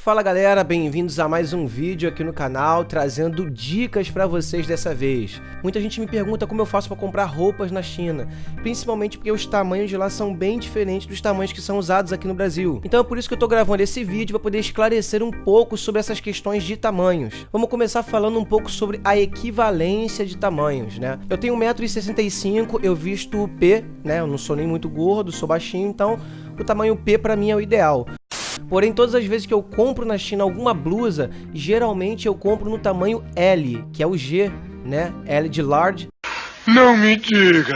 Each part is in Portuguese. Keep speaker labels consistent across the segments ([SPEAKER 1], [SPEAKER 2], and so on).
[SPEAKER 1] Fala galera, bem-vindos a mais um vídeo aqui no canal, trazendo dicas pra vocês dessa vez. Muita gente me pergunta como eu faço pra comprar roupas na China, principalmente porque os tamanhos de lá são bem diferentes dos tamanhos que são usados aqui no Brasil. Então é por isso que eu tô gravando esse vídeo, pra poder esclarecer um pouco sobre essas questões de tamanhos. Vamos começar falando um pouco sobre a equivalência de tamanhos, né? Eu tenho 1,65 m, eu visto P, né? Eu não sou nem muito gordo, sou baixinho, então o tamanho P pra mim é o ideal. Porém, todas as vezes que eu compro na China alguma blusa, geralmente eu compro no tamanho L, que é o G, né? L de large.
[SPEAKER 2] Não me diga!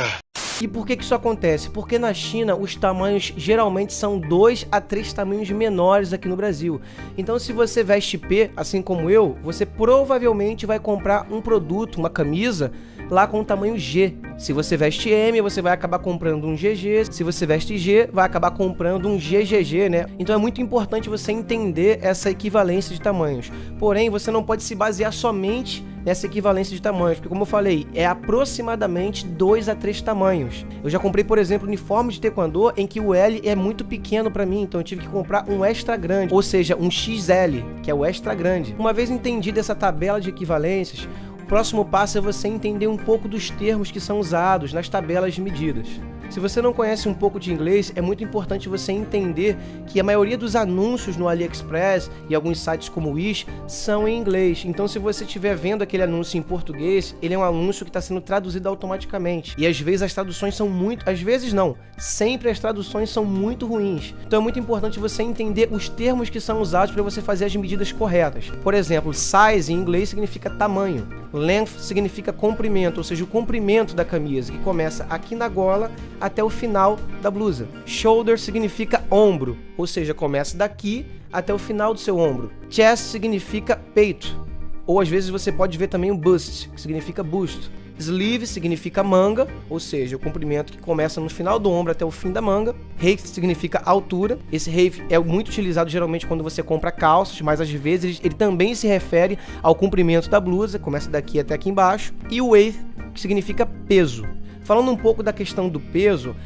[SPEAKER 1] E por que isso acontece? Porque na China os tamanhos geralmente são 2 a 3 tamanhos menores aqui no Brasil. Então se você veste P, assim como eu, você provavelmente vai comprar um produto, uma camisa, lá com o tamanho G. Se você veste M, você vai acabar comprando um GG. Se você veste G, vai acabar comprando um GGG, né? Então é muito importante você entender essa equivalência de tamanhos. Porém, você não pode se basear somente nessa equivalência de tamanhos, porque como eu falei, é aproximadamente 2 a 3 tamanhos. Eu já comprei, por exemplo, uniforme de taekwondo em que o L é muito pequeno para mim, então eu tive que comprar um extra grande, ou seja, um XL, que é o extra grande. Uma vez entendida essa tabela de equivalências, o próximo passo é você entender um pouco dos termos que são usados nas tabelas de medidas. Se você não conhece um pouco de inglês, é muito importante você entender que a maioria dos anúncios no AliExpress e alguns sites como o Wish são em inglês. Então, se você estiver vendo aquele anúncio em português, ele é um anúncio que está sendo traduzido automaticamente. E às vezes as traduções são muito... Às vezes não. Sempre as traduções são muito ruins. Então é muito importante você entender os termos que são usados para você fazer as medidas corretas. Por exemplo, size em inglês significa tamanho. Length significa comprimento, ou seja, o comprimento da camisa, que começa aqui na gola até o final da blusa. Shoulder significa ombro, ou seja, começa daqui até o final do seu ombro. Chest significa peito, ou às vezes você pode ver também o bust, que significa busto. Sleeve significa manga, ou seja, o comprimento que começa no final do ombro até o fim da manga. Height significa altura. Esse height é muito utilizado geralmente quando você compra calças, mas às vezes ele também se refere ao comprimento da blusa, começa daqui até aqui embaixo. E o weight, que significa peso. Falando um pouco da questão do peso,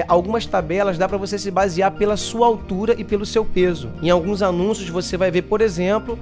[SPEAKER 1] algumas tabelas dá para você se basear pela sua altura e pelo seu peso. Em alguns anúncios você vai ver, por exemplo,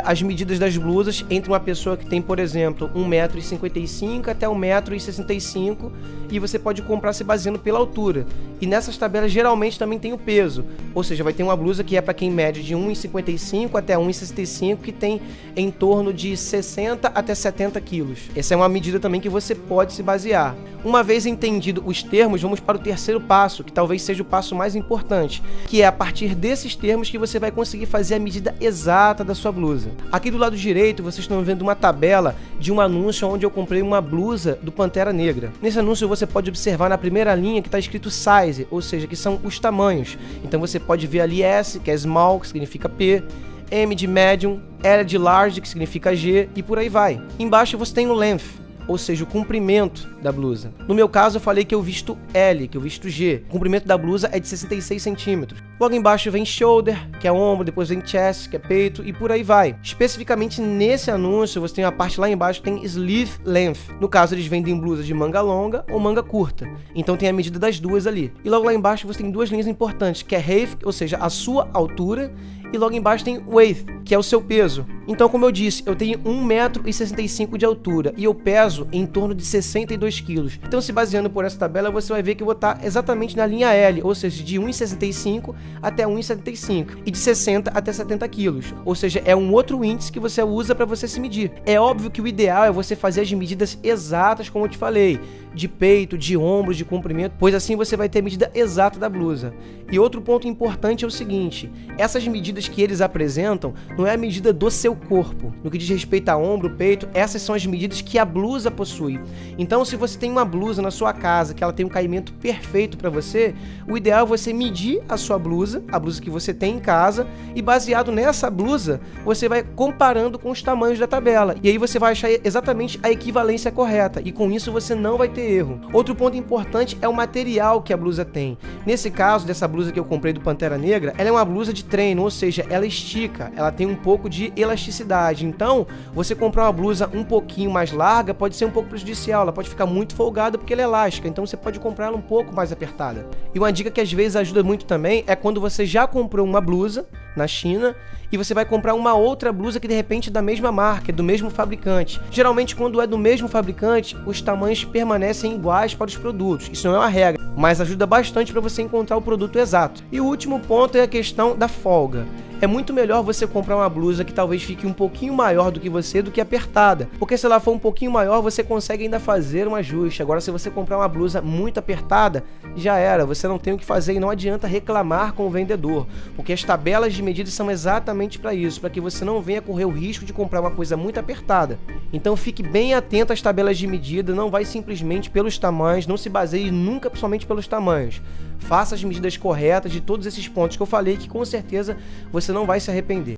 [SPEAKER 1] as medidas das blusas entre uma pessoa que tem, por exemplo, 1,55 m até 1,65 m, e você pode comprar se baseando pela altura. E nessas tabelas geralmente também tem o peso, ou seja, vai ter uma blusa que é para quem mede de 1,55 m até 1,65 m, que tem em torno de 60 até 70 quilos. Essa é uma medida também que você pode se basear. Uma vez entendido os termos, vamos para o terceiro passo, que talvez seja o passo mais importante, que é a partir desses termos que você vai conseguir fazer a medida exata da sua blusa. Aqui do lado direito, vocês estão vendo uma tabela de um anúncio onde eu comprei uma blusa do Pantera Negra. Nesse anúncio você pode observar na primeira linha que está escrito size, ou seja, que são os tamanhos. Então você pode ver ali S, que é small, que significa P, M de medium, L de large, que significa G, e por aí vai. Embaixo você tem o length, ou seja, o comprimento da blusa. No meu caso, eu falei que eu visto L, que eu visto G. O comprimento da blusa é de 66 centímetros. Logo embaixo vem shoulder, que é ombro, depois vem chest, que é peito, e por aí vai. Especificamente nesse anúncio, você tem uma parte lá embaixo que tem sleeve length. No caso, eles vendem blusas de manga longa ou manga curta. Então tem a medida das duas ali. E logo lá embaixo você tem duas linhas importantes, que é height, ou seja, a sua altura, e logo embaixo tem weight, que é o seu peso. Então, como eu disse, eu tenho 1,65 m de altura e eu peso em torno de 62 quilos. Então, se baseando por essa tabela, você vai ver que eu vou estar exatamente na linha L, ou seja, de 1,65 até 1,75 e de 60 até 70 quilos. Ou seja, é um outro índice que você usa para você se medir. É óbvio que o ideal é você fazer as medidas exatas, como eu te falei, de peito, de ombros, de comprimento, pois assim você vai ter a medida exata da blusa. E outro ponto importante é o seguinte: essas medidas que eles apresentam não é a medida do seu corpo. No que diz respeito a ombro, peito, essas são as medidas que a blusa possui. Então, se você tem uma blusa na sua casa que ela tem um caimento perfeito para você, o ideal é você medir a sua blusa, a blusa que você tem em casa, e baseado nessa blusa, você vai comparando com os tamanhos da tabela. E aí você vai achar exatamente a equivalência correta, e com isso você não vai ter erro. Outro ponto importante é o material que a blusa tem. Nesse caso, dessa blusa que eu comprei do Pantera Negra, ela é uma blusa de treino, ou seja, ela estica, ela tem um pouco de elasticidade. Então, você comprar uma blusa um pouquinho mais larga pode ser um pouco prejudicial, ela pode ficar muito folgada porque ela é elástica, então você pode comprar ela um pouco mais apertada. E uma dica que às vezes ajuda muito também é quando você já comprou uma blusa, na China e você vai comprar uma outra blusa que de repente é da mesma marca, é do mesmo fabricante. Geralmente quando é do mesmo fabricante, os tamanhos permanecem iguais para os produtos. Isso não é uma regra, mas ajuda bastante para você encontrar o produto exato. E o último ponto é a questão da folga. É muito melhor você comprar uma blusa que talvez fique um pouquinho maior do que você, do que apertada. Porque se ela for um pouquinho maior, você consegue ainda fazer um ajuste. Agora, se você comprar uma blusa muito apertada, já era. Você não tem o que fazer e não adianta reclamar com o vendedor. Porque as tabelas de medidas são exatamente para isso, para que você não venha correr o risco de comprar uma coisa muito apertada. Então fique bem atento às tabelas de medida, não vai simplesmente pelos tamanhos, não se baseie nunca somente pelos tamanhos. Faça as medidas corretas de todos esses pontos que eu falei, que com certeza você não vai se arrepender.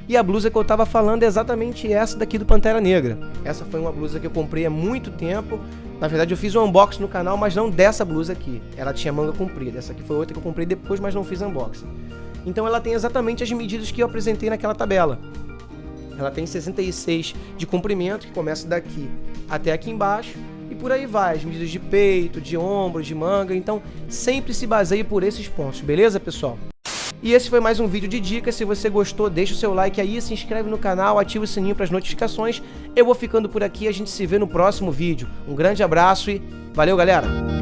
[SPEAKER 1] E a blusa que eu estava falando é exatamente essa daqui do Pantera Negra. Essa foi uma blusa que eu comprei há muito tempo. Na verdade eu fiz um unboxing no canal, mas não dessa blusa aqui. Ela tinha manga comprida. Essa aqui foi outra que eu comprei depois, mas não fiz unboxing. Então ela tem exatamente as medidas que eu apresentei naquela tabela. Ela tem 66 de comprimento, que começa daqui até aqui embaixo. E por aí vai, as medidas de peito, de ombro, de manga. Então sempre se baseie por esses pontos, beleza, pessoal? E esse foi mais um vídeo de dicas. Se você gostou, deixa o seu like aí, se inscreve no canal, ativa o sininho para as notificações. Eu vou ficando por aqui, a gente se vê no próximo vídeo. Um grande abraço e valeu, galera!